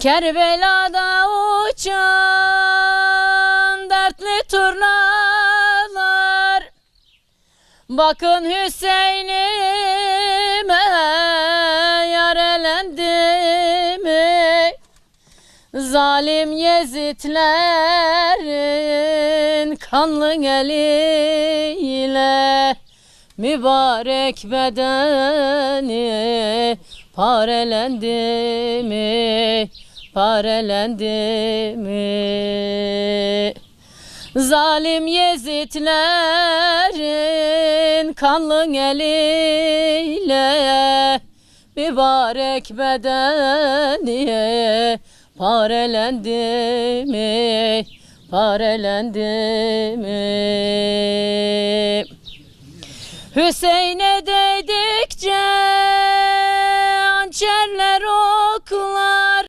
Kerbela'da uçan dertli turnalar, bakın Hüseyin'ime yarelendi mi? Zalim Yezidlerin kanlı eliyle mübarek bedeni parelendi mi? Parelendi mi? Zalim Yezidlerin kanlı eliyle mübarek bedeni parelendi mi? Parelendi mi? Hüseyin'e değdi